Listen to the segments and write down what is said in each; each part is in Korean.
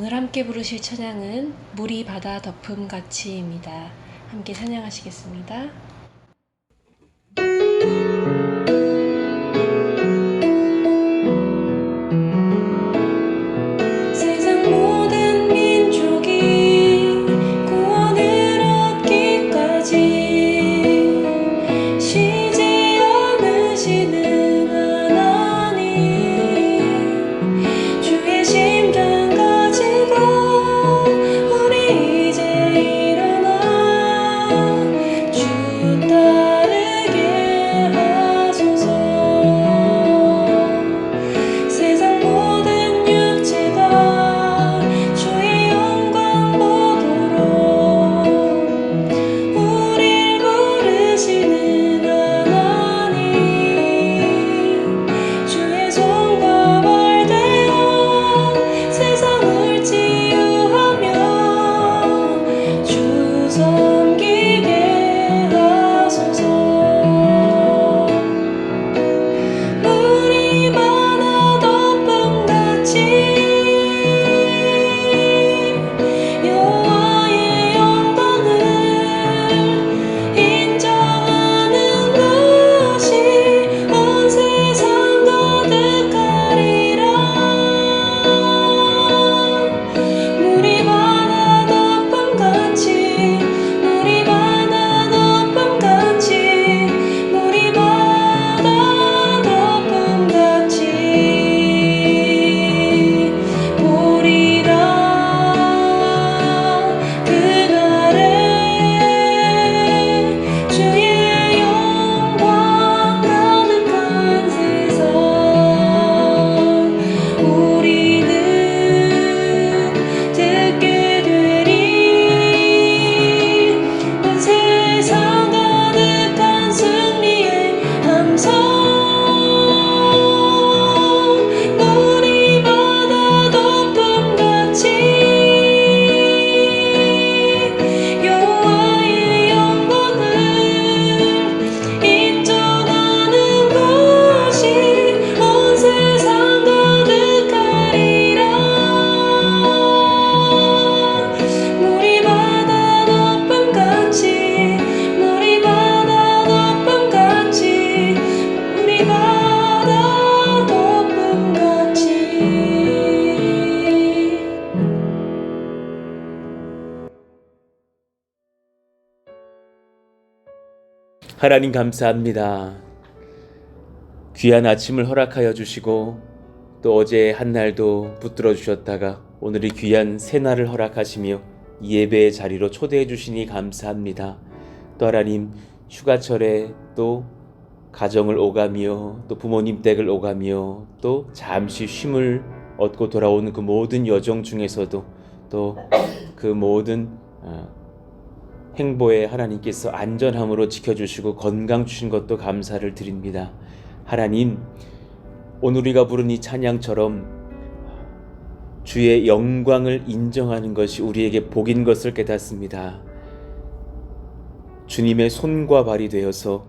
오늘 함께 부르실 찬양은 물이 바다 덮음같이입니다. 함께 찬양하시겠습니다. 세상 모든 민족이 구원을 얻기까지 쉬지 않으시는 하나님, 주의 심장 가지고 우리 이제 일어나 주 따르게 하소서. 세상 모든 육체가 주의 영광 보도록 우릴 부르시는 하나님, 주의 손과 발 되어 세상을 치유하며 주 섬기게 하소서. 물이 바다 덮음같이 여호와의 영광을 인정하는 것이 온 세상 가득하리라. 물이 바다 덮음같이 물이 바다 덮음같이 물이 바다 덮음같이 보리라. 그날에 주의 영광 가득한 세상 우리는 듣게 되리. 온 세상 가득한 승리의 함성. 물이 바다 덮음같이 여호와의 영광을 인정하는 것이 온 세상 가득하리라. 물이 바다 덮음같이 물이 바다 덮음같이 물이 바다 덮음같이. 하나님 감사합니다. 귀한 아침을 허락하여 주시고 또 어제 한 날도 붙들어 주셨다가 오늘이 귀한 새날을 허락하시며 이 예배의 자리로 초대해 주시니 감사합니다. 또 하나님 휴가철에 또 가정을 오가며 또 부모님 댁을 오가며 또 잠시 쉼을 얻고 돌아오는 그 모든 여정 중에서도 또 그 모든 행보에 하나님께서 안전함으로 지켜주시고 건강 주신 것도 감사를 드립니다. 하나님, 오늘 우리가 부른 이 찬양처럼 주의 영광을 인정하는 것이 우리에게 복인 것을 깨닫습니다. 주님의 손과 발이 되어서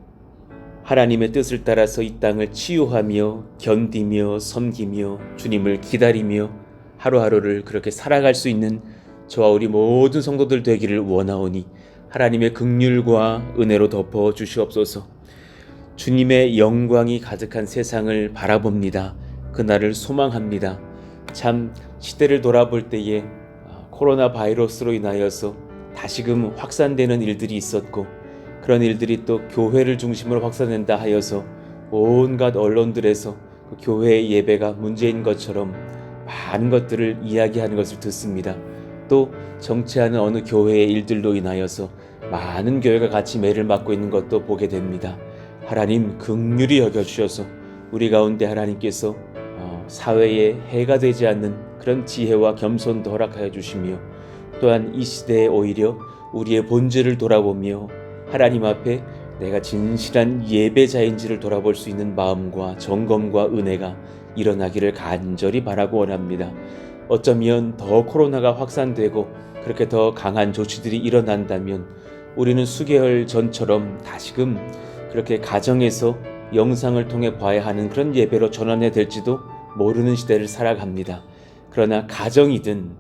하나님의 뜻을 따라서 이 땅을 치유하며 견디며 섬기며 주님을 기다리며 하루하루를 그렇게 살아갈 수 있는 저와 우리 모든 성도들 되기를 원하오니 하나님의 긍휼과 은혜로 덮어 주시옵소서. 주님의 영광이 가득한 세상을 바라봅니다. 그날을 소망합니다. 참 시대를 돌아볼 때에 코로나 바이러스로 인하여서 다시금 확산되는 일들이 있었고 그런 일들이 또 교회를 중심으로 확산된다 하여서 온갖 언론들에서 그 교회의 예배가 문제인 것처럼 많은 것들을 이야기하는 것을 듣습니다. 또 정치하는 어느 교회의 일들로 인하여서 많은 교회가 같이 매를 맞고 있는 것도 보게 됩니다. 하나님 긍휼히 여겨주셔서 우리 가운데 하나님께서 사회에 해가 되지 않는 그런 지혜와 겸손도 허락하여 주시며 또한 이 시대에 오히려 우리의 본질을 돌아보며 하나님 앞에 내가 진실한 예배자인지를 돌아볼 수 있는 마음과 점검과 은혜가 일어나기를 간절히 바라고 원합니다. 어쩌면 더 코로나가 확산되고 그렇게 더 강한 조치들이 일어난다면 우리는 수개월 전처럼 다시금 그렇게 가정에서 영상을 통해 봐야 하는 그런 예배로 전환해 될지도 모르는 시대를 살아갑니다. 그러나 가정이든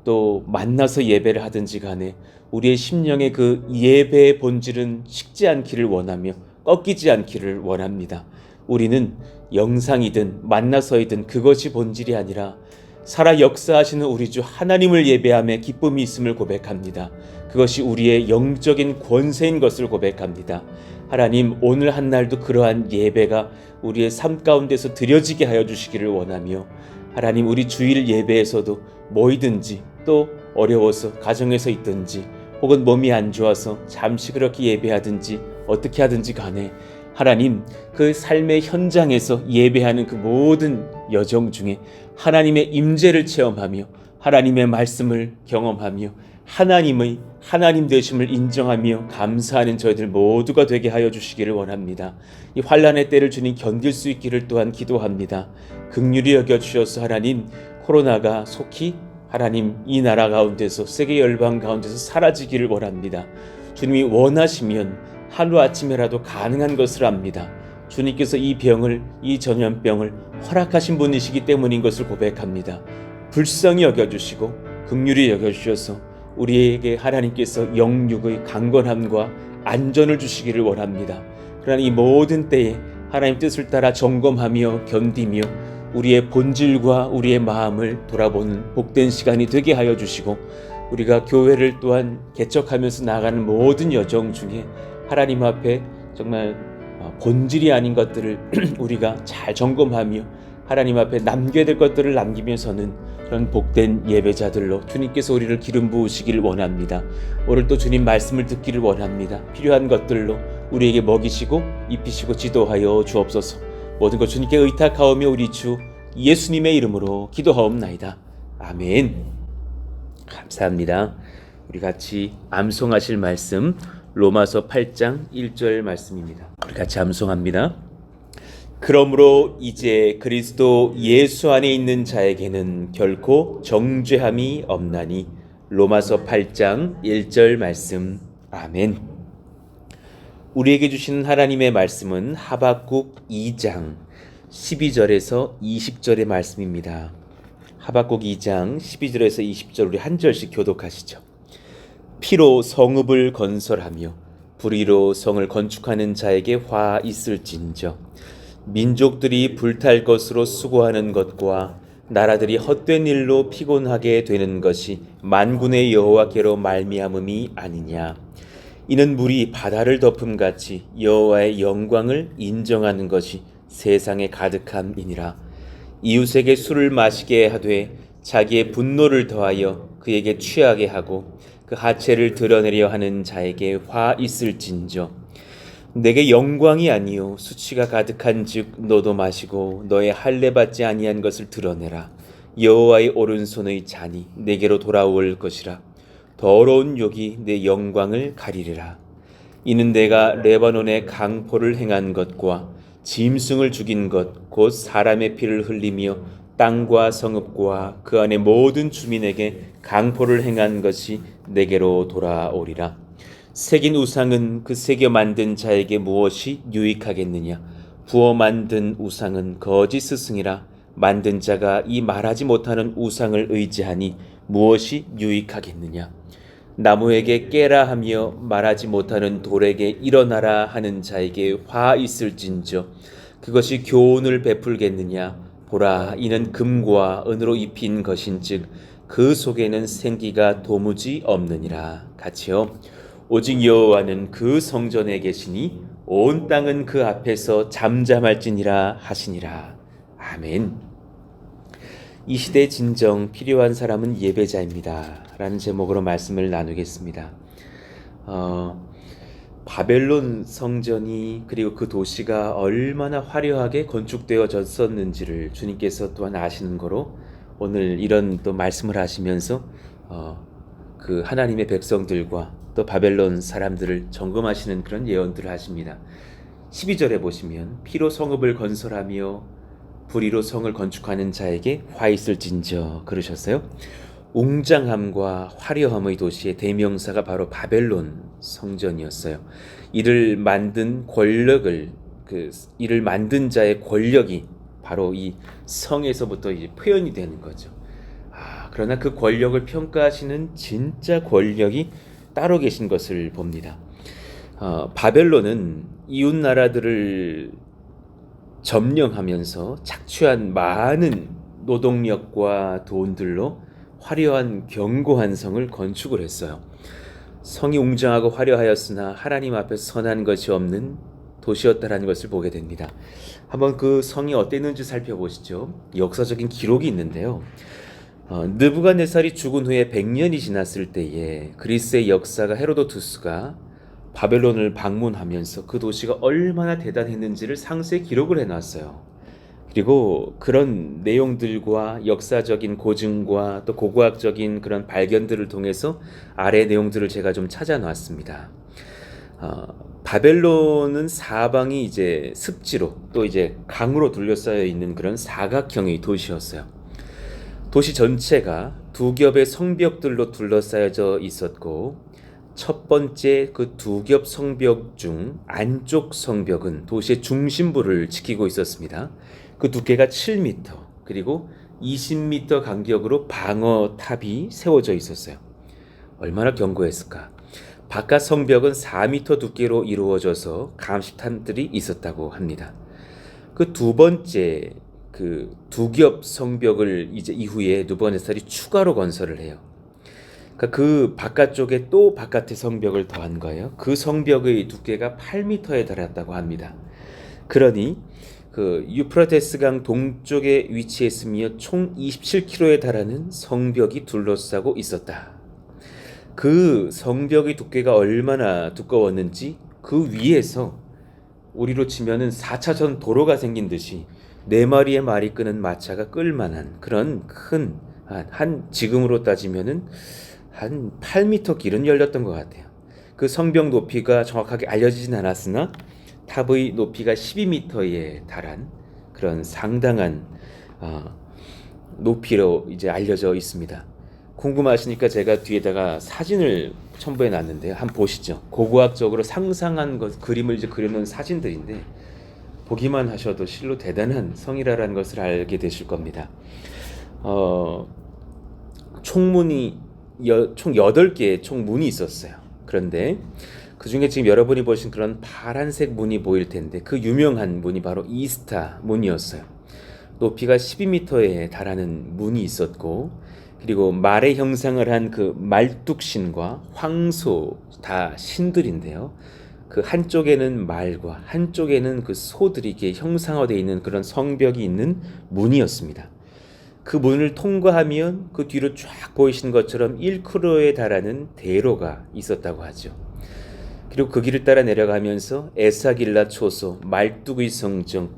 또 만나서 예배를 하든지 간에 우리의 심령의 그 예배의 본질은 식지 않기를 원하며 꺾이지 않기를 원합니다. 우리는 영상이든 만나서이든 그것이 본질이 아니라 살아 역사하시는 우리 주 하나님을 예배함에 기쁨이 있음을 고백합니다. 그것이 우리의 영적인 권세인 것을 고백합니다. 하나님, 오늘 한 날도 그러한 예배가 우리의 삶 가운데서 드려지게 하여 주시기를 원하며, 하나님, 우리 주일 예배에서도 뭐이든지 또 어려워서 가정에서 있든지 혹은 몸이 안 좋아서 잠시 그렇게 예배하든지 어떻게 하든지 간에 하나님, 그 삶의 현장에서 예배하는 그 모든 여정 중에 하나님의 임재를 체험하며 하나님의 말씀을 경험하며 하나님의 하나님 되심을 인정하며 감사하는 저희들 모두가 되게 하여 주시기를 원합니다. 이 환난의 때를 주님 견딜 수 있기를 또한 기도합니다. 긍휼히 여겨 주셔서 하나님, 코로나가 속히 하나님 이 나라 가운데서, 세계 열방 가운데서 사라지기를 원합니다. 주님이 원하시면 하루아침에라도 가능한 것을 압니다. 주님께서 이 병을, 이 전염병을 허락하신 분이시기 때문인 것을 고백합니다. 불쌍히 여겨주시고 긍휼히 여겨주셔서 우리에게 하나님께서 영육의 강건함과 안전을 주시기를 원합니다. 그러나 이 모든 때에 하나님 뜻을 따라 점검하며 견디며 우리의 본질과 우리의 마음을 돌아보는 복된 시간이 되게 하여 주시고, 우리가 교회를 또한 개척하면서 나가는 모든 여정 중에 하나님 앞에 정말 본질이 아닌 것들을 우리가 잘 점검하며 하나님 앞에 남겨야 될 것들을 남기면서는 그런 복된 예배자들로 주님께서 우리를 기름 부으시기를 원합니다. 오늘 또 주님 말씀을 듣기를 원합니다. 필요한 것들로 우리에게 먹이시고 입히시고 지도하여 주옵소서. 모든 것 주님께 의탁하오며 우리 주 예수님의 이름으로 기도하옵나이다. 아멘. 감사합니다. 우리 같이 암송하실 말씀 로마서 8장 1절 말씀입니다. 우리 같이 암송합니다. 그러므로 이제 그리스도 예수 안에 있는 자에게는 결코 정죄함이 없나니. 로마서 8장 1절 말씀. 아멘. 우리에게 주시는 하나님의 말씀은 하박국 2장 12절에서 20절의 말씀입니다. 하박국 2장 12절에서 20절 우리 한 절씩 교독하시죠. 피로 성읍을 건설하며 불의로 성을 건축하는 자에게 화 있을진저. 민족들이 불탈 것으로 수고하는 것과 나라들이 헛된 일로 피곤하게 되는 것이 만군의 여호와께로 말미암음이 아니냐. 이는 물이 바다를 덮음같이 여호와의 영광을 인정하는 것이 세상에 가득함이니라. 이웃에게 술을 마시게 하되 자기의 분노를 더하여 그에게 취하게 하고 그 하체를 드러내려 하는 자에게 화 있을진저. 내게 영광이 아니요 수치가 가득한즉 너도 마시고 너의 할례 받지 아니한 것을 드러내라. 여호와의 오른손의 잔이 내게로 돌아올 것이라. 더러운 욕이 내 영광을 가리리라. 이는 내가 레바논에 강포를 행한 것과 짐승을 죽인 것 곧 사람의 피를 흘리며 땅과 성읍과 그 안의 모든 주민에게 강포를 행한 것이 내게로 돌아오리라. 새긴 우상은 그 새겨 만든 자에게 무엇이 유익하겠느냐. 부어 만든 우상은 거짓 스승이라. 만든 자가 이 말하지 못하는 우상을 의지하니 무엇이 유익하겠느냐. 나무에게 깨라 하며 말하지 못하는 돌에게 일어나라 하는 자에게 화 있을진저. 그것이 교훈을 베풀겠느냐. 보라, 이는 금과 은으로 입힌 것인즉 그 속에는 생기가 도무지 없느니라. 같이요. 오직 여호와는 그 성전에 계시니 온 땅은 그 앞에서 잠잠할지니라 하시니라. 아멘. 이 시대에 진정 필요한 사람은 예배자입니다 라는 제목으로 말씀을 나누겠습니다. 바벨론 성전이 그리고 그 도시가 얼마나 화려하게 건축되어졌었는지를 주님께서 또한 아시는 거로 오늘 이런 또 말씀을 하시면서 그 하나님의 백성들과 또 바벨론 사람들을 점검하시는 그런 예언들을 하십니다. 12절에 보시면 피로 성읍을 건설하며 불의로 성을 건축하는 자에게 화 있을진저 그러셨어요. 웅장함과 화려함의 도시의 대명사가 바로 바벨론 성전이었어요. 이를 만든 권력을, 이를 만든 자의 권력이 바로 이 성에서부터 이제 표현이 되는 거죠. 그러나 그 권력을 평가하시는 진짜 권력이 따로 계신 것을 봅니다. 바벨론은 이웃 나라들을 점령하면서 착취한 많은 노동력과 돈들로 화려한 견고한 성을 건축을 했어요. 성이 웅장하고 화려하였으나 하나님 앞에 선한 것이 없는 도시였다라는 것을 보게 됩니다. 한번 그 성이 어땠는지 살펴보시죠. 역사적인 기록이 있는데요. 느부갓네살이 죽은 후에 100년이 지났을 때에 그리스의 역사가 헤로도투스가 바벨론을 방문하면서 그 도시가 얼마나 대단했는지를 상세히 기록을 해놨어요. 그리고 그런 내용들과 역사적인 고증과 또 고고학적인 그런 발견들을 통해서 아래 내용들을 제가 좀 찾아놨습니다. 바벨론은 사방이 이제 습지로 또 이제 강으로 둘러싸여 있는 그런 사각형의 도시였어요. 도시 전체가 두 겹의 성벽들로 둘러싸여져 있었고 첫 번째 그 두 겹 성벽 중 안쪽 성벽은 도시의 중심부를 지키고 있었습니다. 그 두께가 7m 그리고 20m 간격으로 방어탑이 세워져 있었어요. 얼마나 견고했을까? 바깥 성벽은 4m 두께로 이루어져서 감시탑들이 있었다고 합니다. 그 두 번째 그 두 겹 성벽을 이제 이후에 느부갓네살이 추가로 건설을 해요. 그러니까 그 바깥쪽에 또 바깥의 성벽을 더한 거예요. 그 성벽의 두께가 8m에 달했다고 합니다. 그러니 그 유프라테스강 동쪽에 위치했으며 총 27km에 달하는 성벽이 둘러싸고 있었다. 그 성벽의 두께가 얼마나 두꺼웠는지 그 위에서 우리로 치면은 4차선 도로가 생긴 듯이 4마리의 말이 끄는 마차가 끌만한 그런 큰 한 지금으로 따지면은 한 8m 길은 열렸던 것 같아요. 그 성벽 높이가 정확하게 알려지진 않았으나 탑의 높이가 12m에 달한 그런 상당한 높이로 이제 알려져 있습니다. 궁금하시니까 제가 뒤에다가 사진을 첨부해 놨는데요. 한번 보시죠. 고고학적으로 상상한 것, 그림을 이제 그려놓은 사진들인데 보기만 하셔도 실로 대단한 성이라는 것을 알게 되실 겁니다. 총문이 총 8개의 총문이 있었어요. 그런데 그 중에 지금 여러분이 보신 그런 파란색 문이 보일 텐데 그 유명한 문이 바로 이스타 문이었어요. 높이가 12m에 달하는 문이 있었고 그리고 말의 형상을 한 그 말뚝신과 황소 다 신들인데요. 그 한쪽에는 말과 한쪽에는 그 소들이 이렇게 형상화되어 있는 그런 성벽이 있는 문이었습니다. 그 문을 통과하면 그 뒤로 쫙 보이시는 것처럼 1km에 달하는 대로가 있었다고 하죠. 그리고 그 길을 따라 내려가면서 에사길라 초소, 말뚝의 성정,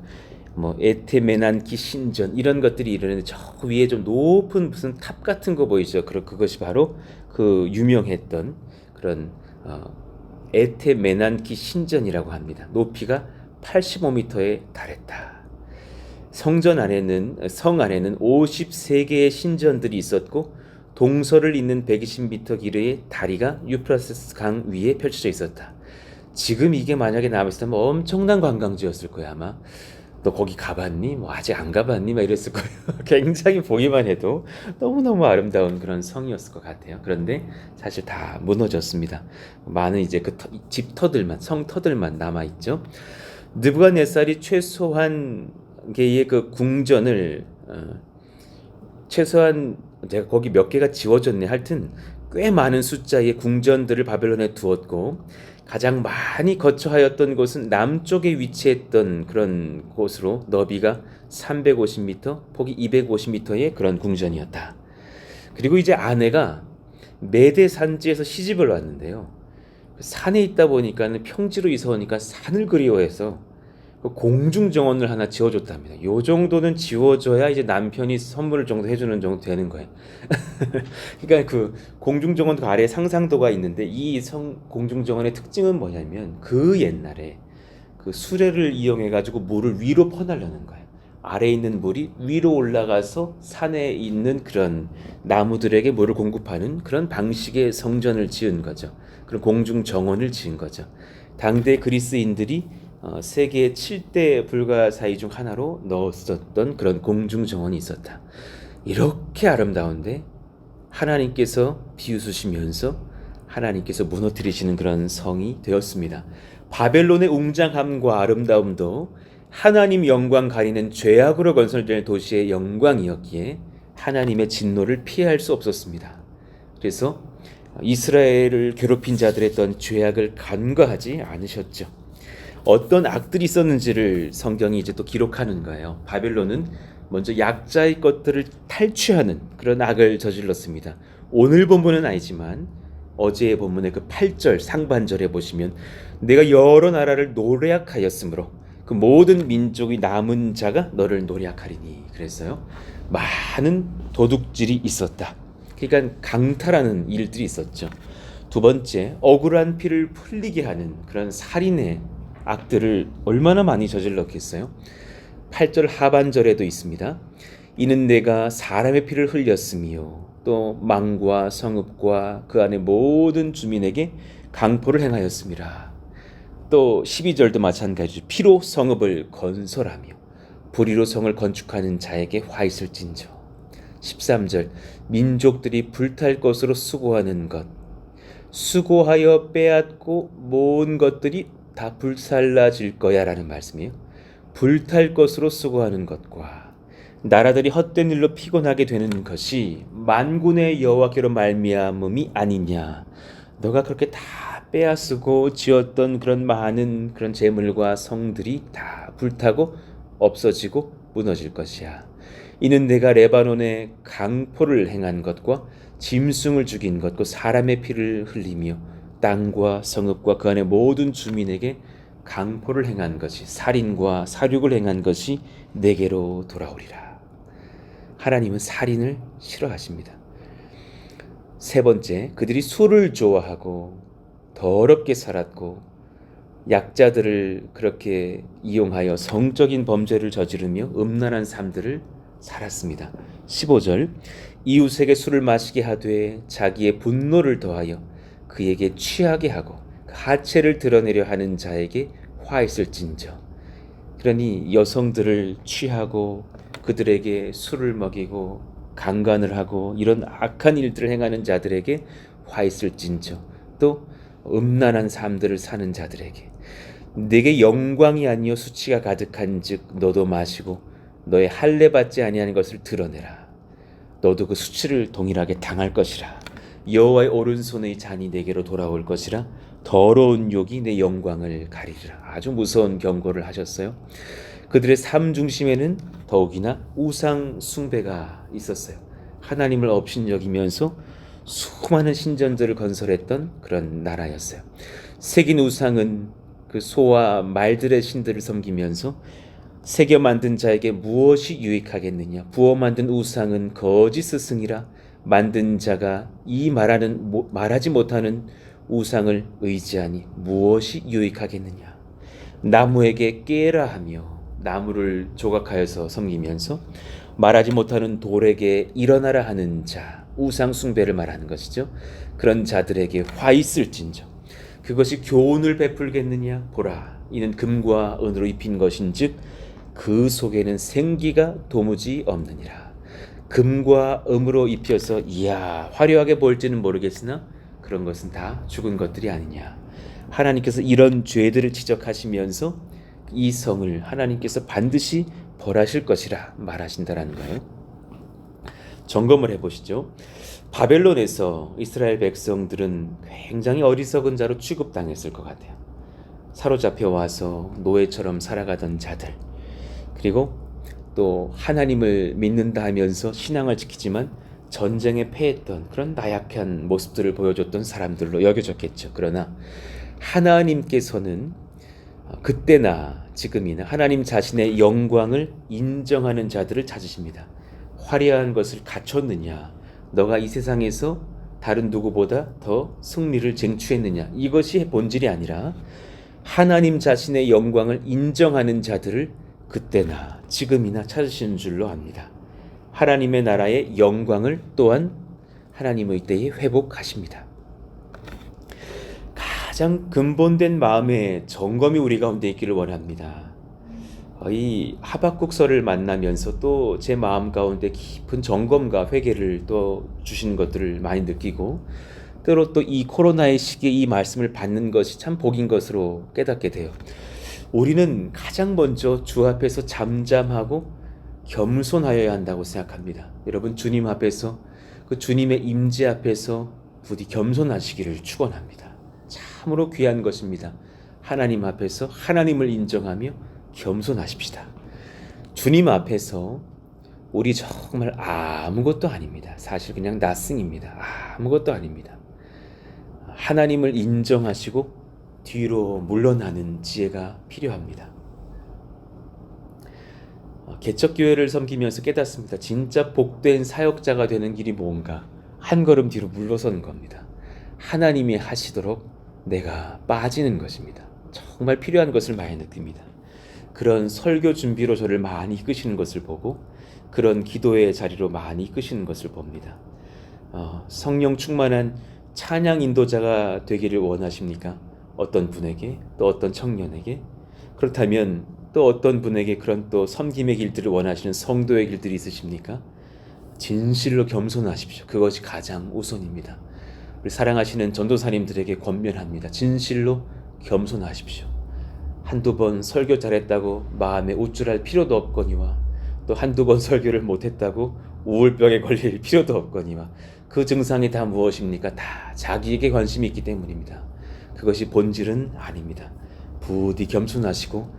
에테메난키 신전 이런 것들이 이르는데 저 위에 좀 높은 무슨 탑 같은 거 보이죠? 그것이 바로 그 유명했던 그런 에테메난키 신전이라고 합니다. 높이가 85m에 달했다. 성 안에는 53개의 신전들이 있었고 동서를 잇는 120m 길이의 다리가 유프라테스 강 위에 펼쳐져 있었다. 지금 이게 만약에 남았으면 엄청난 관광지였을 거야 아마. 너 거기 가봤니? 아직 안 가봤니? 이랬을 거예요. 굉장히 보기만 해도 너무너무 아름다운 그런 성이었을 것 같아요. 그런데 사실 다 무너졌습니다. 많은 이제 그 집터들만, 성터들만 남아있죠. 느부갓네살이 최소한 개의 그 궁전을 최소한 제가 거기 몇 개가 지워졌네. 하여튼 꽤 많은 숫자의 궁전들을 바벨론에 두었고 가장 많이 거처하였던 곳은 남쪽에 위치했던 그런 곳으로 너비가 350m, 폭이 250m의 그런 궁전이었다. 그리고 이제 아내가 메대 산지에서 시집을 왔는데요. 산에 있다 보니까 평지로 이사 오니까 산을 그리워해서 공중 정원을 하나 지어줬답니다. 요 정도는 지워줘야 이제 남편이 선물을 정도 해주는 정도 되는 거예요. 그러니까 그 공중 정원 그 아래에 상상도가 있는데 이 공중 정원의 특징은 뭐냐면 그 옛날에 그 수레를 이용해 가지고 물을 위로 퍼나르는 거예요. 아래에 있는 물이 위로 올라가서 산에 있는 그런 나무들에게 물을 공급하는 그런 방식의 성전을 지은 거죠. 그런 공중 정원을 지은 거죠. 당대 그리스인들이 세계 7대 불가사의 중 하나로 넣었었던 그런 공중 정원이 있었다. 이렇게 아름다운데 하나님께서 비웃으시면서 하나님께서 무너뜨리시는 그런 성이 되었습니다. 바벨론의 웅장함과 아름다움도 하나님 영광 가리는 죄악으로 건설된 도시의 영광이었기에 하나님의 진노를 피할 수 없었습니다. 그래서 이스라엘을 괴롭힌 자들의 어떤 죄악을 간과하지 않으셨죠. 어떤 악들이 있었는지를 성경이 이제 또 기록하는 거예요. 바벨론은 먼저 약자의 것들을 탈취하는 그런 악을 저질렀습니다. 오늘 본문은 아니지만 어제의 본문의 그 8절 상반절에 보시면 내가 여러 나라를 노략하였으므로 그 모든 민족의 남은 자가 너를 노략하리니 그랬어요. 많은 도둑질이 있었다. 그러니까 강탈하는 일들이 있었죠. 두 번째, 억울한 피를 흘리게 하는 그런 살인의 악들을 얼마나 많이 저질렀겠어요. 8절 하반절에도 있습니다. 이는 내가 사람의 피를 흘렸으며 또 망과 성읍과 그 안의 모든 주민에게 강포를 행하였습니다. 또 12절도 마찬가지죠. 피로 성읍을 건설하며 불의로 성을 건축하는 자에게 화 있을진저. 13절 민족들이 불탈 것으로 수고하는 것 수고하여 빼앗고 모은 것들이 다 불살라질 거야 라는 말씀이에요. 불탈 것으로 수고하는 것과 나라들이 헛된 일로 피곤하게 되는 것이 만군의 여호와께로 말미암음이 아니냐. 너가 그렇게 다 빼앗고 지었던 그런 많은 그런 재물과 성들이 다 불타고 없어지고 무너질 것이야. 이는 내가 레바논에 강포를 행한 것과 짐승을 죽인 것과 사람의 피를 흘리며 땅과 성읍과 그 안의 모든 주민에게 강포를 행한 것이 살인과 살육을 행한 것이 내게로 돌아오리라. 하나님은 살인을 싫어하십니다. 세 번째, 그들이 술을 좋아하고 더럽게 살았고 약자들을 그렇게 이용하여 성적인 범죄를 저지르며 음란한 삶들을 살았습니다. 15절 이웃에게 술을 마시게 하되 자기의 분노를 더하여 그에게 취하게 하고 그 하체를 드러내려 하는 자에게 화 있을진저. 그러니 여성들을 취하고 그들에게 술을 먹이고 강간을 하고 이런 악한 일들을 행하는 자들에게 화 있을진저. 또 음란한 삶들을 사는 자들에게 네게 영광이 아니요 수치가 가득한즉 너도 마시고 너의 할례 받지 아니하는 것을 드러내라. 너도 그 수치를 동일하게 당할 것이라. 여호와의 오른손의 잔이 내게로 돌아올 것이라. 더러운 욕이 내 영광을 가리리라. 아주 무서운 경고를 하셨어요. 그들의 삶 중심에는 더욱이나 우상 숭배가 있었어요. 하나님을 업신여기면서 수많은 신전들을 건설했던 그런 나라였어요. 새긴 우상은 그 소와 말들의 신들을 섬기면서 새겨 만든 자에게 무엇이 유익하겠느냐. 부어 만든 우상은 거짓 스승이라. 만든 자가 이 말하지 못하는 우상을 의지하니 무엇이 유익하겠느냐. 나무에게 깨라 하며 나무를 조각하여서 섬기면서 말하지 못하는 돌에게 일어나라 하는 자, 우상 숭배를 말하는 것이죠. 그런 자들에게 화 있을진저. 그것이 교훈을 베풀겠느냐. 보라, 이는 금과 은으로 입힌 것인즉 그 속에는 생기가 도무지 없느니라. 금과 음으로 입혀서 이야 화려하게 보일지는 모르겠으나 그런 것은 다 죽은 것들이 아니냐. 하나님께서 이런 죄들을 지적하시면서 이 성을 하나님께서 반드시 벌하실 것이라 말하신다라는 거예요. 점검을 해보시죠. 바벨론에서 이스라엘 백성들은 굉장히 어리석은 자로 취급당했을 것 같아요. 사로잡혀 와서 노예처럼 살아가던 자들, 그리고 또 하나님을 믿는다 하면서 신앙을 지키지만 전쟁에 패했던 그런 나약한 모습들을 보여줬던 사람들로 여겨졌겠죠. 그러나 하나님께서는 그때나 지금이나 하나님 자신의 영광을 인정하는 자들을 찾으십니다. 화려한 것을 갖췄느냐, 너가 이 세상에서 다른 누구보다 더 승리를 쟁취했느냐, 이것이 본질이 아니라 하나님 자신의 영광을 인정하는 자들을 그때나 지금이나 찾으시는 줄로 압니다. 하나님의 나라의 영광을 또한 하나님의 때에 회복하십니다. 가장 근본된 마음의 점검이 우리 가운데 있기를 원합니다. 이 하박국서를 만나면서 또 제 마음 가운데 깊은 점검과 회개를 또 주시는 것들을 많이 느끼고, 때로 또 이 코로나의 시기에 이 말씀을 받는 것이 참 복인 것으로 깨닫게 돼요. 우리는 가장 먼저 주 앞에서 잠잠하고 겸손하여야 한다고 생각합니다. 여러분, 주님 앞에서, 그 주님의 임재 앞에서 부디 겸손하시기를 축원합니다. 참으로 귀한 것입니다. 하나님 앞에서 하나님을 인정하며 겸손하십시다. 주님 앞에서 우리 정말 아무것도 아닙니다. 사실 그냥 나승입니다. 아무것도 아닙니다. 하나님을 인정하시고 뒤로 물러나는 지혜가 필요합니다. 개척교회를 섬기면서 깨닫습니다. 진짜 복된 사역자가 되는 길이 뭔가? 한 걸음 뒤로 물러서는 겁니다. 하나님이 하시도록 내가 빠지는 것입니다. 정말 필요한 것을 많이 느낍니다. 그런 설교 준비로 저를 많이 이끄시는 것을 보고, 그런 기도의 자리로 많이 이끄시는 것을 봅니다. 성령 충만한 찬양 인도자가 되기를 원하십니까? 어떤 분에게, 또 어떤 청년에게, 그렇다면 또 어떤 분에게 그런 또 섬김의 길들을 원하시는 성도의 길들이 있으십니까? 진실로 겸손하십시오. 그것이 가장 우선입니다. 우리 사랑하시는 전도사님들에게 권면합니다. 진실로 겸손하십시오. 한두 번 설교 잘했다고 마음에 우쭐할 필요도 없거니와, 또 한두 번 설교를 못했다고 우울병에 걸릴 필요도 없거니와, 그 증상이 다 무엇입니까? 다 자기에게 관심이 있기 때문입니다. 그것이 본질은 아닙니다. 부디 겸손하시고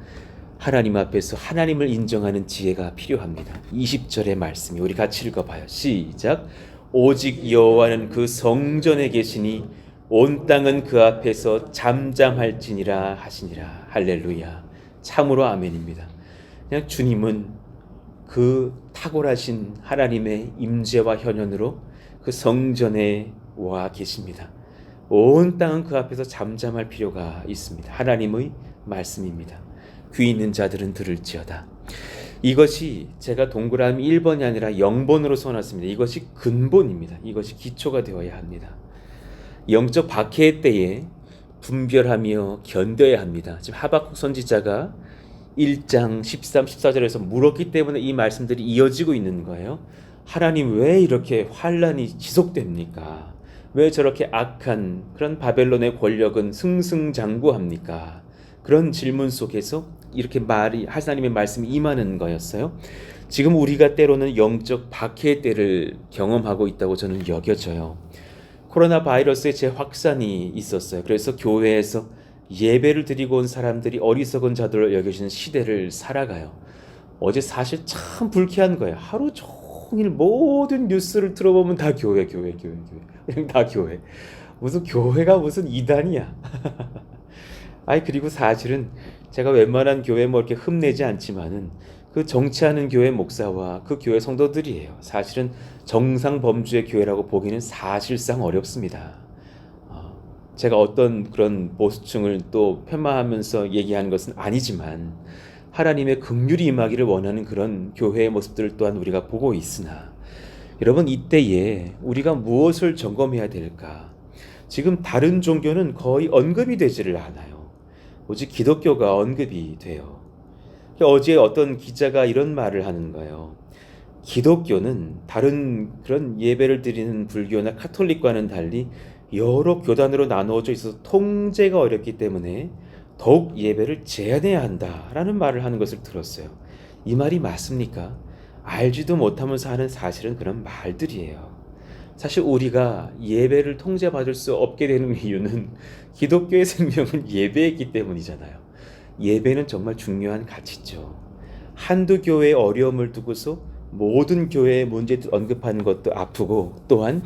하나님 앞에서 하나님을 인정하는 지혜가 필요합니다. 20절의 말씀이, 우리 같이 읽어봐요. 시작. 오직 여호와는 그 성전에 계시니 온 땅은 그 앞에서 잠잠할지니라 하시니라. 할렐루야. 참으로 아멘입니다. 그냥 주님은 그 탁월하신 하나님의 임재와 현현으로 그 성전에 와 계십니다. 온 땅은 그 앞에서 잠잠할 필요가 있습니다. 하나님의 말씀입니다. 귀 있는 자들은 들을지어다. 이것이 제가 동그라미 1번이 아니라 0번으로 써놨습니다. 이것이 근본입니다. 이것이 기초가 되어야 합니다. 영적 박해의 때에 분별하며 견뎌야 합니다. 지금 하박국 선지자가 1장 13, 14절에서 물었기 때문에 이 말씀들이 이어지고 있는 거예요. 하나님, 왜 이렇게 환란이 지속됩니까? 왜 저렇게 악한 그런 바벨론의 권력은 승승장구합니까? 그런 질문 속에서 이렇게 하나님의 말씀이 임하는 거였어요. 지금 우리가 때로는 영적 박해의 때를 경험하고 있다고 저는 여겨져요. 코로나 바이러스의 재확산이 있었어요. 그래서 교회에서 예배를 드리고 온 사람들이 어리석은 자들로 여겨지는 시대를 살아가요. 어제 사실 참 불쾌한 거예요. 하루 종일 모든 뉴스를 들어보면 다 교회. 그냥 다 교회. 무슨 교회가 무슨 이단이야. 그리고 사실은 제가 웬만한 교회 이렇게 흠내지 않지만은 그 정치하는 교회 목사와 그 교회 성도들이에요. 사실은 정상 범주의 교회라고 보기는 사실상 어렵습니다. 제가 어떤 그런 보수층을 또 폄하하면서 얘기하는 것은 아니지만, 하나님의 긍휼이 임하기를 원하는 그런 교회의 모습들을 또한 우리가 보고 있으나, 여러분, 이때에 우리가 무엇을 점검해야 될까? 지금 다른 종교는 거의 언급이 되지를 않아요. 오직 기독교가 언급이 돼요. 어제 어떤 기자가 이런 말을 하는 거예요. 기독교는 다른 그런 예배를 드리는 불교나 카톨릭과는 달리 여러 교단으로 나누어져 있어서 통제가 어렵기 때문에 더욱 예배를 제한해야 한다라는 말을 하는 것을 들었어요. 이 말이 맞습니까? 알지도 못하면서 하는 사실은 그런 말들이에요. 사실 우리가 예배를 통제받을 수 없게 되는 이유는 기독교의 생명은 예배이기 때문이잖아요. 예배는 정말 중요한 가치죠. 한두 교회의 어려움을 두고서 모든 교회의 문제를 언급하는 것도 아프고, 또한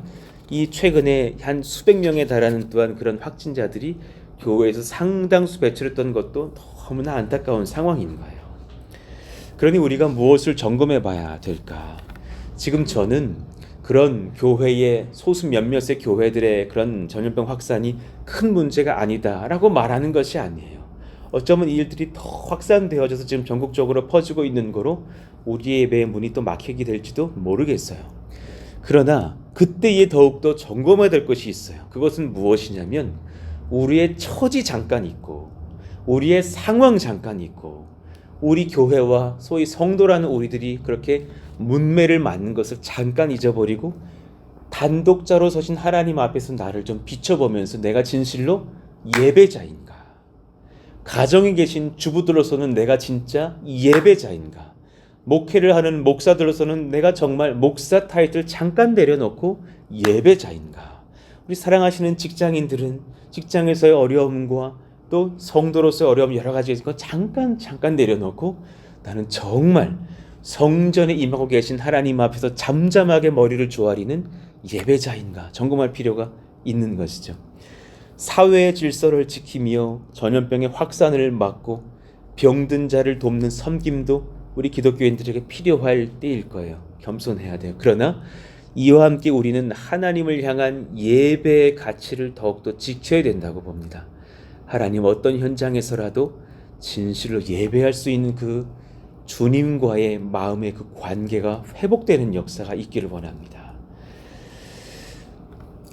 이 최근에 한 수백 명에 달하는 또한 그런 확진자들이 교회에서 상당수 배출했던 것도 너무나 안타까운 상황인 거예요. 그러니 우리가 무엇을 점검해 봐야 될까? 지금 저는 그런 교회의 소수 몇몇의 교회들의 그런 전염병 확산이 큰 문제가 아니다라고 말하는 것이 아니에요. 어쩌면 이 일들이 더 확산되어져서 지금 전국적으로 퍼지고 있는 거로 우리의 예배의 문이 또 막히게 될지도 모르겠어요. 그러나 그때에 더욱더 점검해야 될 것이 있어요. 그것은 무엇이냐면, 우리의 처지 잠깐 있고, 우리의 상황 잠깐 있고, 우리 교회와 소위 성도라는 우리들이 그렇게 문매를 맞는 것을 잠깐 잊어버리고 단독자로 서신 하나님 앞에서 나를 좀 비춰보면서 내가 진실로 예배자인가? 가정에 계신 주부들로서는 내가 진짜 예배자인가? 목회를 하는 목사들로서는 내가 정말 목사 타이틀 잠깐 내려놓고 예배자인가? 우리 사랑하시는 직장인들은 직장에서의 어려움과 또 성도로서의 어려움 여러 가지 있는 거 잠깐 내려놓고 나는 정말 성전에 임하고 계신 하나님 앞에서 잠잠하게 머리를 조아리는 예배자인가 점검할 필요가 있는 것이죠. 사회의 질서를 지키며 전염병의 확산을 막고 병든 자를 돕는 섬김도 우리 기독교인들에게 필요할 때일 거예요. 겸손해야 돼요. 그러나 이와 함께 우리는 하나님을 향한 예배의 가치를 더욱더 지켜야 된다고 봅니다. 하나님 어떤 현장에서라도 진실로 예배할 수 있는 그 주님과의 마음의 그 관계가 회복되는 역사가 있기를 원합니다.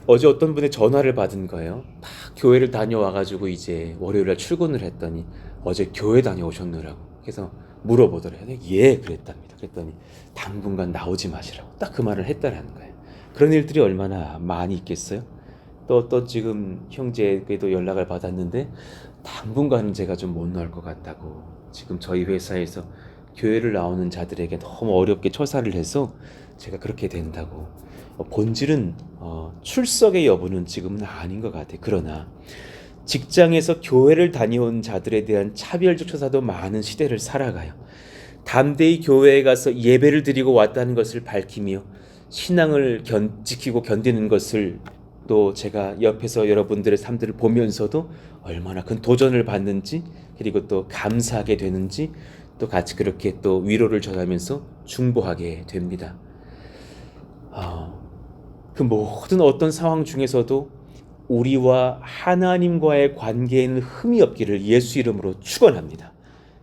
어제 어떤 분의 전화를 받은 거예요. 딱 교회를 다녀와가지고 이제 월요일날 출근을 했더니 어제 교회 다녀오셨느라고. 그래서 물어보더래요. 예, 그랬답니다. 그랬더니 당분간 나오지 마시라고 딱 그 말을 했다라는 거예요. 그런 일들이 얼마나 많이 있겠어요? 또 지금 형제에게도 연락을 받았는데 당분간은 제가 좀 못 나올 것 같다고. 지금 저희 회사에서 교회를 나오는 자들에게 너무 어렵게 처사를 해서 제가 그렇게 된다고. 본질은 출석의 여부는 지금은 아닌 것 같아요. 그러나 직장에서 교회를 다녀온 자들에 대한 차별적 처사도 많은 시대를 살아가요. 담대히 교회에 가서 예배를 드리고 왔다는 것을 밝히며 신앙을 지키고 견디는 것을 또 제가 옆에서 여러분들의 삶들을 보면서도 얼마나 큰 도전을 받는지 그리고 또 감사하게 되는지 또 같이 그렇게 또 위로를 전하면서 중보하게 됩니다. 그 모든 어떤 상황 중에서도 우리와 하나님과의 관계에는 흠이 없기를 예수 이름으로 축원합니다.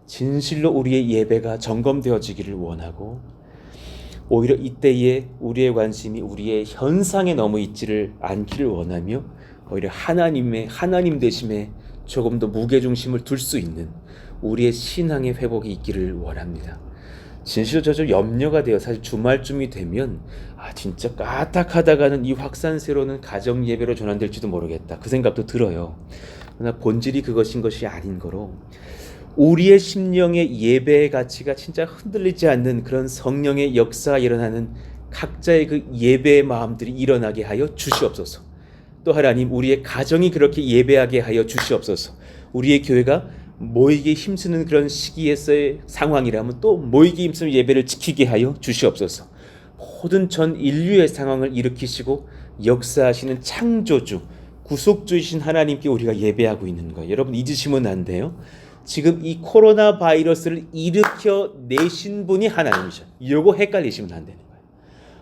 진실로 우리의 예배가 점검되어지기를 원하고 오히려 이때에 우리의 관심이 우리의 현상에 너무 있지를 않기를 원하며 오히려 하나님 되심에 조금 더 무게중심을 둘 수 있는 우리의 신앙의 회복이 있기를 원합니다. 진실로 저 좀 염려가 돼요. 사실 주말쯤이 되면 진짜 까딱하다가는 이 확산세로는 가정 예배로 전환될지도 모르겠다. 그 생각도 들어요. 그러나 본질이 그것인 것이 아닌 거로 우리의 심령의 예배의 가치가 진짜 흔들리지 않는 그런 성령의 역사가 일어나는 각자의 그 예배의 마음들이 일어나게 하여 주시옵소서. 또 하나님 우리의 가정이 그렇게 예배하게 하여 주시옵소서. 우리의 교회가 모이기 힘쓰는 그런 시기에서의 상황이라면 또 모이기 힘쓰는 예배를 지키게 하여 주시옵소서. 모든 전 인류의 상황을 일으키시고 역사하시는 창조주, 구속주이신 하나님께 우리가 예배하고 있는 거예요. 여러분 잊으시면 안 돼요. 지금 이 코로나 바이러스를 일으켜 내신 분이 하나님이셔. 이거 헷갈리시면 안 되는 거예요.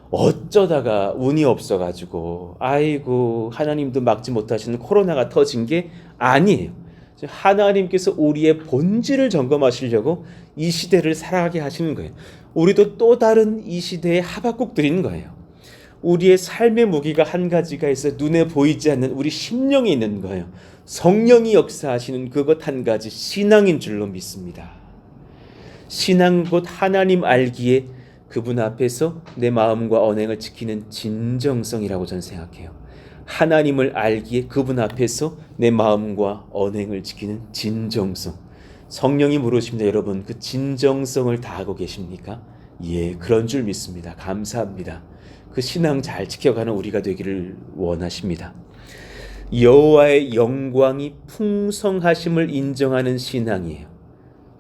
어쩌다가 운이 없어가지고 아이고 하나님도 막지 못하시는 코로나가 터진 게 아니에요. 하나님께서 우리의 본질을 점검하시려고 이 시대를 살아가게 하시는 거예요. 우리도 또 다른 이 시대의 하박국들인 거예요. 우리의 삶의 무기가 한 가지가 있어 눈에 보이지 않는 우리 심령이 있는 거예요. 성령이 역사하시는 그것 한 가지 신앙인 줄로 믿습니다. 신앙 곧 하나님 알기에 그분 앞에서 내 마음과 언행을 지키는 진정성이라고 저는 생각해요. 하나님을 알기에 그분 앞에서 내 마음과 언행을 지키는 진정성. 성령이 물으십니다. 여러분 그 진정성을 다하고 계십니까? 예, 그런 줄 믿습니다. 감사합니다. 그 신앙 잘 지켜가는 우리가 되기를 원하십니다. 여호와의 영광이 풍성하심을 인정하는 신앙이에요.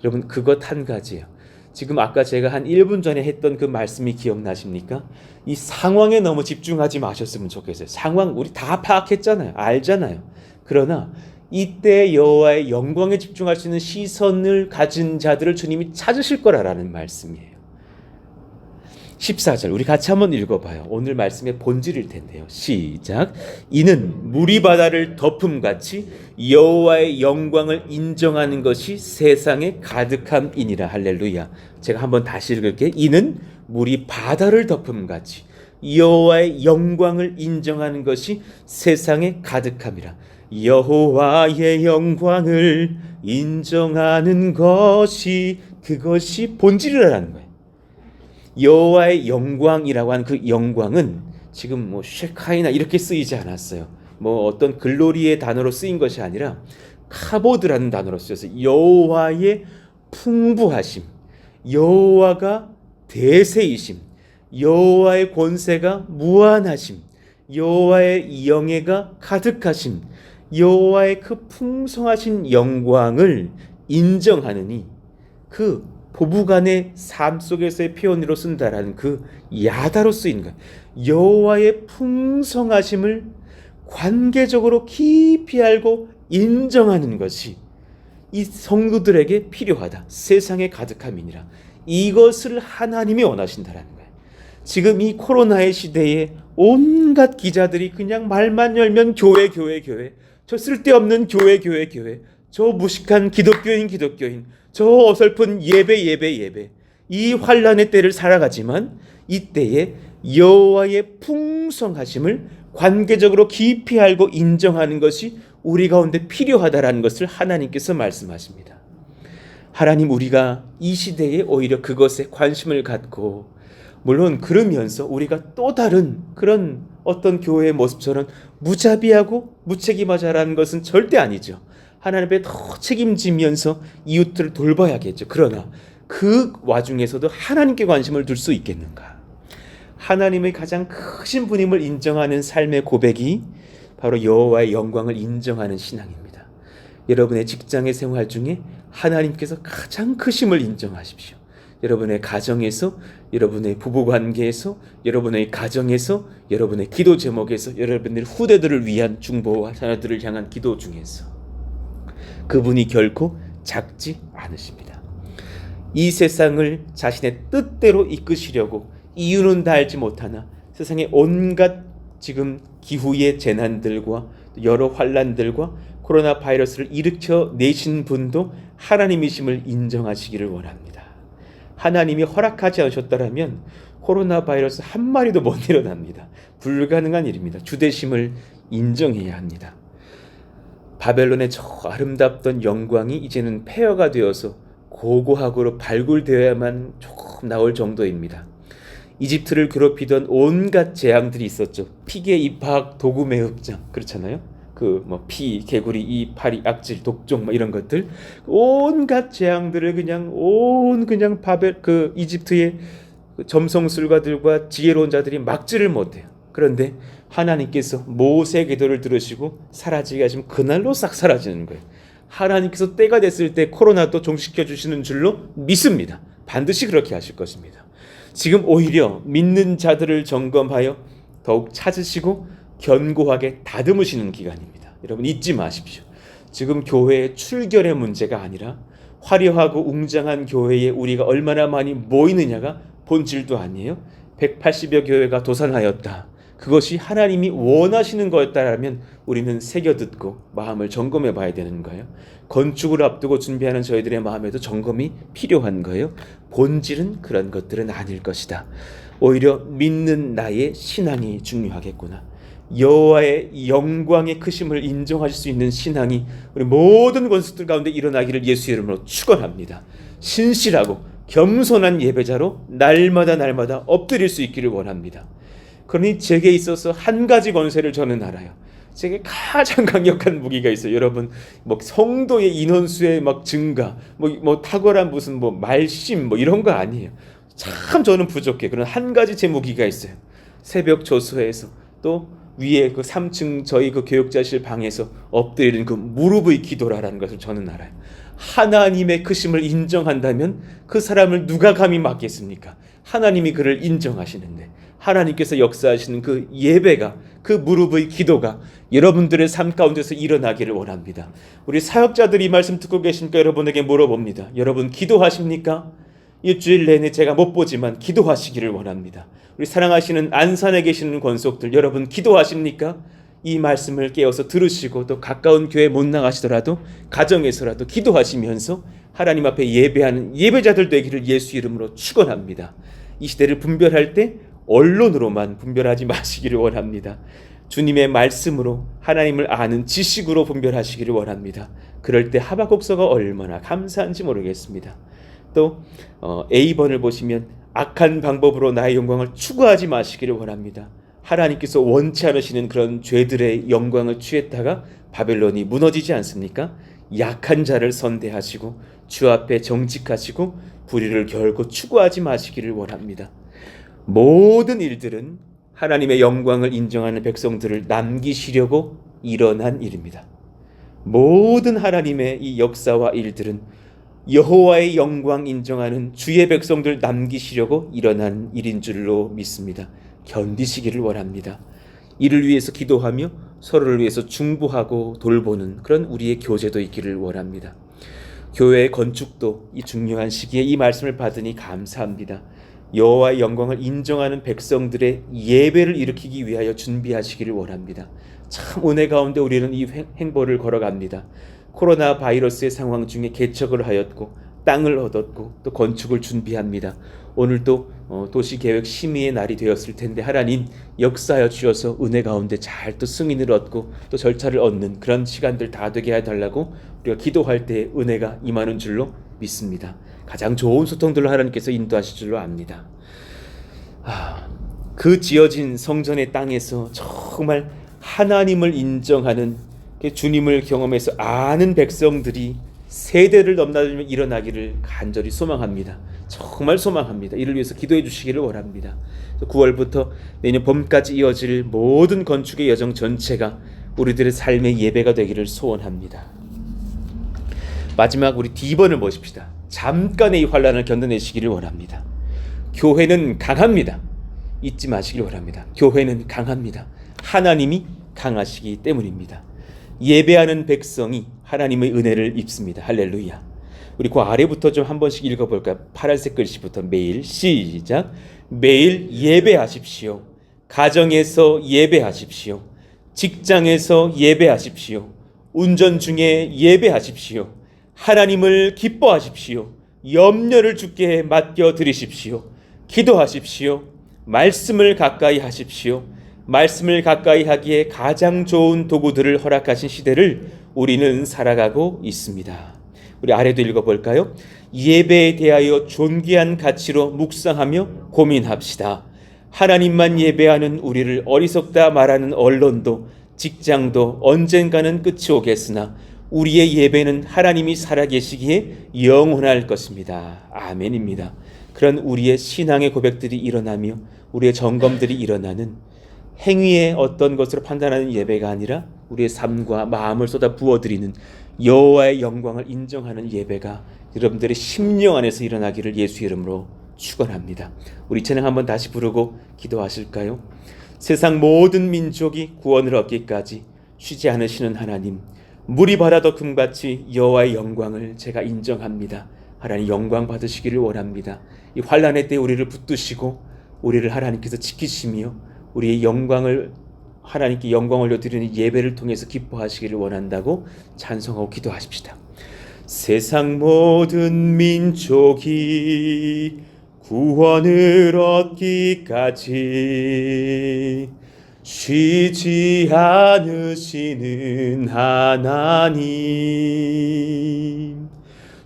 여러분 그것 한 가지예요. 지금 아까 제가 한 1분 전에 했던 그 말씀이 기억나십니까? 이 상황에 너무 집중하지 마셨으면 좋겠어요. 상황 우리 다 파악했잖아요. 알잖아요. 그러나 이때 여호와의 영광에 집중할 수 있는 시선을 가진 자들을 주님이 찾으실 거라는 말씀이에요. 14절 우리 같이 한번 읽어봐요. 오늘 말씀의 본질일 텐데요. 시작. 이는 물이 바다를 덮음같이 여호와의 영광을 인정하는 것이 세상에 가득함이니라. 할렐루야. 제가 한번 다시 읽을게요. 이는 물이 바다를 덮음같이 여호와의 영광을 인정하는 것이 세상에 가득함이라. 여호와의 영광을 인정하는 것이 그것이 본질이라는 거예요. 여호와의 영광이라고 하는 그 영광은 지금 뭐 쉐카이나 이렇게 쓰이지 않았어요. 뭐 어떤 글로리의 단어로 쓰인 것이 아니라 카보드라는 단어로 쓰여서 여호와의 풍부하심, 여호와가 대세이심, 여호와의 권세가 무한하심, 여호와의 영예가 가득하심, 여호와의 그 풍성하신 영광을 인정하느니 그 부부간의 삶 속에서의 표현으로 쓴다라는 그 야다로 쓰인 것, 여호와의 풍성하심을 관계적으로 깊이 알고 인정하는 것이 이 성도들에게 필요하다. 세상에 가득함이니라. 이것을 하나님이 원하신다라는 거예요. 지금 이 코로나의 시대에 온갖 기자들이 그냥 말만 열면 교회, 저 쓸데없는 교회, 저 무식한 기독교인, 저 어설픈 예배. 이 환란의 때를 살아가지만 이때에 여호와의 풍성하심을 관계적으로 깊이 알고 인정하는 것이 우리 가운데 필요하다라는 것을 하나님께서 말씀하십니다. 하나님, 우리가 이 시대에 오히려 그것에 관심을 갖고, 물론 그러면서 우리가 또 다른 그런 어떤 교회의 모습처럼 무자비하고 무책임하자라는 것은 절대 아니죠. 하나님 앞에 더 책임지면서 이웃들을 돌봐야겠죠. 그러나 그 와중에서도 하나님께 관심을 둘 수 있겠는가? 하나님의 가장 크신 분임을 인정하는 삶의 고백이 바로 여호와의 영광을 인정하는 신앙입니다. 여러분의 직장의 생활 중에 하나님께서 가장 크심을 인정하십시오. 여러분의 가정에서, 여러분의 부부관계에서, 여러분의 가정에서, 여러분의 기도 제목에서, 여러분의 후대들을 위한 중보와 자녀들을 향한 기도 중에서 그분이 결코 작지 않으십니다. 이 세상을 자신의 뜻대로 이끄시려고 이유는 다 알지 못하나 세상의 온갖 지금 기후의 재난들과 여러 환란들과 코로나 바이러스를 일으켜 내신 분도 하나님이심을 인정하시기를 원합니다. 하나님이 허락하지 않으셨다면 코로나 바이러스 한 마리도 못 일어납니다. 불가능한 일입니다. 주되심을 인정해야 합니다. 바벨론의 저 아름답던 영광이 이제는 폐허가 되어서 고고학으로 발굴되어야만 조금 나올 정도입니다. 이집트를 괴롭히던 온갖 재앙들이 있었죠. 피계, 입학, 도금의 흡장, 그렇잖아요. 그 뭐 피, 개구리, 이, 파리, 악질, 독종 뭐 이런 것들, 온갖 재앙들을 그냥 바벨 그 이집트의 점성술가들과 지혜로운 자들이 막지를 못해요. 그런데 하나님께서 모세의 기도를 들으시고 사라지게 하시면 그날로 싹 사라지는 거예요. 하나님께서 때가 됐을 때 코로나도 종식해 주시는 줄로 믿습니다. 반드시 그렇게 하실 것입니다. 지금 오히려 믿는 자들을 점검하여 더욱 찾으시고 견고하게 다듬으시는 기간입니다. 여러분 잊지 마십시오. 지금 교회의 출결의 문제가 아니라 화려하고 웅장한 교회에 우리가 얼마나 많이 모이느냐가 본질도 아니에요. 180여 교회가 도산하였다. 그것이 하나님이 원하시는 거였다라면 우리는 새겨듣고 마음을 점검해 봐야 되는 거예요. 건축을 앞두고 준비하는 저희들의 마음에도 점검이 필요한 거예요. 본질은 그런 것들은 아닐 것이다. 오히려 믿는 나의 신앙이 중요하겠구나. 여호와의 영광의 크심을 인정하실 수 있는 신앙이 우리 모든 권속들 가운데 일어나기를 예수 이름으로 축원합니다. 신실하고 겸손한 예배자로 날마다 엎드릴 수 있기를 원합니다. 그러니 제게 있어서 한 가지 권세를 저는 알아요. 제게 가장 강력한 무기가 있어요. 여러분, 뭐 성도의 인원수의 막 증가, 뭐 탁월한 무슨 뭐 말심 뭐 이런 거 아니에요. 참 저는 부족해. 그런 한 가지 제 무기가 있어요. 새벽 조수회에서 또 위에 그 3층 저희 그 교육자실 방에서 엎드리는 그 무릎의 기도라는 것을 저는 알아요. 하나님의 크심을 인정한다면 그 사람을 누가 감히 막겠습니까? 하나님이 그를 인정하시는데 하나님께서 역사하시는 그 예배가, 그 무릎의 기도가 여러분들의 삶 가운데서 일어나기를 원합니다. 우리 사역자들이 이 말씀 듣고 계십니까? 여러분에게 물어봅니다. 여러분 기도하십니까? 일주일 내내 제가 못 보지만 기도하시기를 원합니다. 우리 사랑하시는 안산에 계시는 권속들, 여러분 기도하십니까? 이 말씀을 깨어서 들으시고 또 가까운 교회 못 나가시더라도 가정에서라도 기도하시면서 하나님 앞에 예배하는 예배자들 되기를 예수 이름으로 축원합니다. 이 시대를 분별할 때 언론으로만 분별하지 마시기를 원합니다. 주님의 말씀으로 하나님을 아는 지식으로 분별하시기를 원합니다. 그럴 때 하박국서가 얼마나 감사한지 모르겠습니다. 또 A번을 보시면 악한 방법으로 나의 영광을 추구하지 마시기를 원합니다. 하나님께서 원치 않으시는 그런 죄들의 영광을 취했다가 바벨론이 무너지지 않습니까? 약한 자를 선대하시고 주 앞에 정직하시고 불의를 결코 추구하지 마시기를 원합니다. 모든 일들은 하나님의 영광을 인정하는 백성들을 남기시려고 일어난 일입니다. 모든 하나님의 이 역사와 일들은 여호와의 영광 인정하는 주의 백성들 남기시려고 일어난 일인 줄로 믿습니다. 견디시기를 원합니다. 이를 위해서 기도하며 서로를 위해서 중보하고 돌보는 그런 우리의 교제도 있기를 원합니다. 교회의 건축도 이 중요한 시기에 이 말씀을 받으니 감사합니다. 여호와의 영광을 인정하는 백성들의 예배를 일으키기 위하여 준비하시기를 원합니다. 참 은혜 가운데 우리는 이 행보를 걸어갑니다. 코로나 바이러스의 상황 중에 개척을 하였고 땅을 얻었고 또 건축을 준비합니다. 오늘 또 도시계획 심의의 날이 되었을 텐데 하나님 역사하여 주셔서 은혜 가운데 잘 또 승인을 얻고 또 절차를 얻는 그런 시간들 다 되게 해달라고 우리가 기도할 때 은혜가 임하는 줄로 믿습니다. 가장 좋은 소통들로 하나님께서 인도하실 줄로 압니다. 그 지어진 성전의 땅에서 정말 하나님을 인정하는 주님을 경험해서 아는 백성들이 세대를 넘나들며 일어나기를 간절히 소망합니다. 정말 소망합니다. 이를 위해서 기도해 주시기를 원합니다. 9월부터 내년 봄까지 이어질 모든 건축의 여정 전체가 우리들의 삶의 예배가 되기를 소원합니다. 마지막 우리 D번을 보십시다. 잠깐의 이 환난을 견뎌내시기를 원합니다. 교회는 강합니다. 잊지 마시길 원합니다. 교회는 강합니다. 하나님이 강하시기 때문입니다. 예배하는 백성이 하나님의 은혜를 입습니다. 할렐루야. 우리 그 아래부터 좀 한 번씩 읽어볼까요? 파란색 글씨부터 매일 시작. 매일 예배하십시오. 가정에서 예배하십시오. 직장에서 예배하십시오. 운전 중에 예배하십시오. 하나님을 기뻐하십시오. 염려를 주께 맡겨드리십시오. 기도하십시오. 말씀을 가까이 하십시오. 말씀을 가까이 하기에 가장 좋은 도구들을 허락하신 시대를 우리는 살아가고 있습니다. 우리 아래도 읽어볼까요? 예배에 대하여 존귀한 가치로 묵상하며 고민합시다. 하나님만 예배하는 우리를 어리석다 말하는 언론도 직장도 언젠가는 끝이 오겠으나 우리의 예배는 하나님이 살아계시기에 영원할 것입니다. 아멘입니다. 그런 우리의 신앙의 고백들이 일어나며 우리의 점검들이 일어나는 행위의 어떤 것으로 판단하는 예배가 아니라 우리의 삶과 마음을 쏟아 부어드리는 여호와의 영광을 인정하는 예배가 여러분들의 심령 안에서 일어나기를 예수 이름으로 축원합니다. 우리 찬양 한번 다시 부르고 기도하실까요? 세상 모든 민족이 구원을 얻기까지 쉬지 않으시는 하나님, 물이 바다 덮음같이 여호와의 영광을 제가 인정합니다. 하나님 영광 받으시기를 원합니다. 이 환난의 때 우리를 붙드시고 우리를 하나님께서 지키시며 우리의 영광을 하나님께 영광 올려드리는 예배를 통해서 기뻐하시기를 원한다고 찬송하고 기도하십시다. 세상 모든 민족이 구원을 얻기까지 쉬지 않으시는 하나님,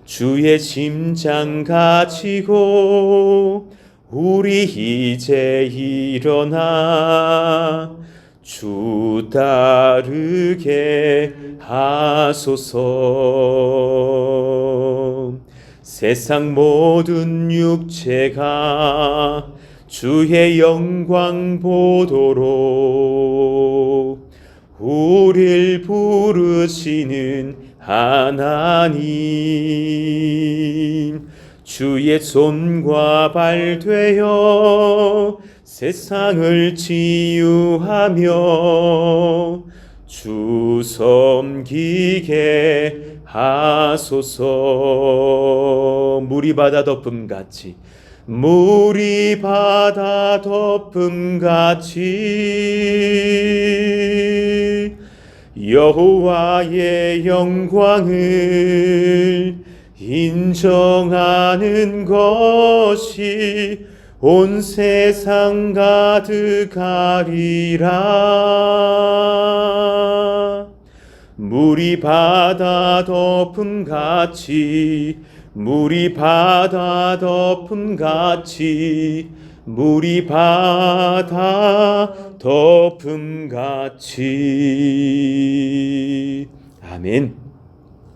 주의 심장 가지고 우리 이제 일어나 주 따르게 하소서. 세상 모든 육체가 주의 영광 보도록 우릴 부르시는 하나님, 주의 손과 발 되어 세상을 치유하며 주 섬기게 하소서. 물이 바다 덮음같이 물이 바다 덮음같이 여호와의 영광을 인정하는 것이 온 세상 가득하리라. 물이 바다 덮음같이 물이 바다 덮음같이 물이 바다 덮음같이. 아멘.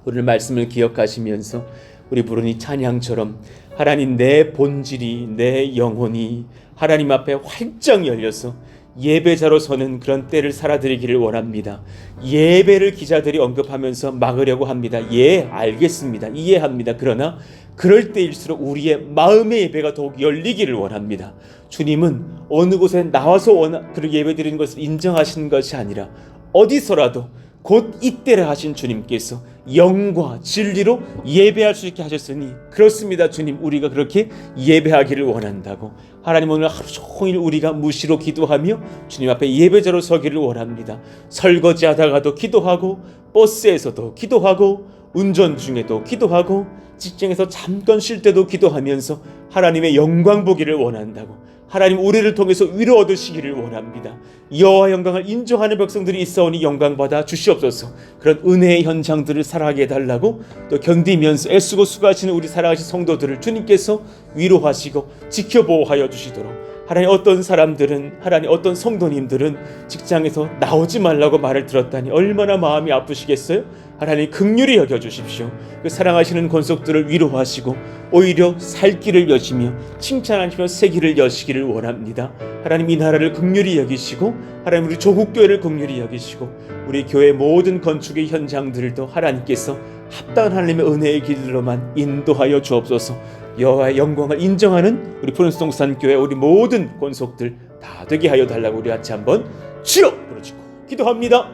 오늘 말씀을 기억하시면서 우리 부른 이 찬양처럼 하나님, 내 본질이, 내 영혼이 하나님 앞에 활짝 열려서 예배자로 서는 그런 때를 살아드리기를 원합니다. 예배를 기자들이 언급하면서 막으려고 합니다. 예, 알겠습니다. 이해합니다. 그러나 그럴 때일수록 우리의 마음의 예배가 더욱 열리기를 원합니다. 주님은 어느 곳에 나와서 그 예배 드리는 것을 인정하시는 것이 아니라 어디서라도 곧 이때를 하신 주님께서 영과 진리로 예배할 수 있게 하셨으니, 그렇습니다. 주님, 우리가 그렇게 예배하기를 원한다고. 하나님, 오늘 하루 종일 우리가 무시로 기도하며 주님 앞에 예배자로 서기를 원합니다. 설거지 하다가도 기도하고, 버스에서도 기도하고, 운전 중에도 기도하고, 직장에서 잠깐 쉴 때도 기도하면서 하나님의 영광 보기를 원한다고. 하나님, 우리를 통해서 위로 얻으시기를 원합니다. 여호와 영광을 인정하는 백성들이 있사오니 영광 받아 주시옵소서. 그런 은혜의 현장들을 살아가게 해달라고, 또 견디면서 애쓰고 수고하시는 우리 살아가신 성도들을 주님께서 위로하시고 지켜보호하여 주시도록. 하나님, 어떤 사람들은, 하나님 어떤 성도님들은 직장에서 나오지 말라고 말을 들었다니 얼마나 마음이 아프시겠어요? 하나님, 긍휼히 여겨주십시오. 그 사랑하시는 권속들을 위로하시고 오히려 살 길을 여시며 칭찬하시며 새 길을 여시기를 원합니다. 하나님, 이 나라를 긍휼히 여기시고, 하나님 우리 조국교회를 긍휼히 여기시고, 우리 교회 모든 건축의 현장들도 하나님께서 합당한 하나님의 은혜의 길로만 인도하여 주옵소서. 여호와의 영광을 인정하는 우리 푸른수동산 교회 우리 모든 권속들 다 되게 하여 달라고 우리 같이 한번 주여 부르짖고 기도합니다.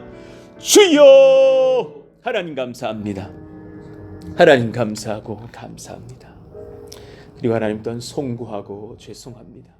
주여! 하나님 감사합니다. 하나님 감사하고 감사합니다. 그리고 하나님 또한 송구하고 죄송합니다.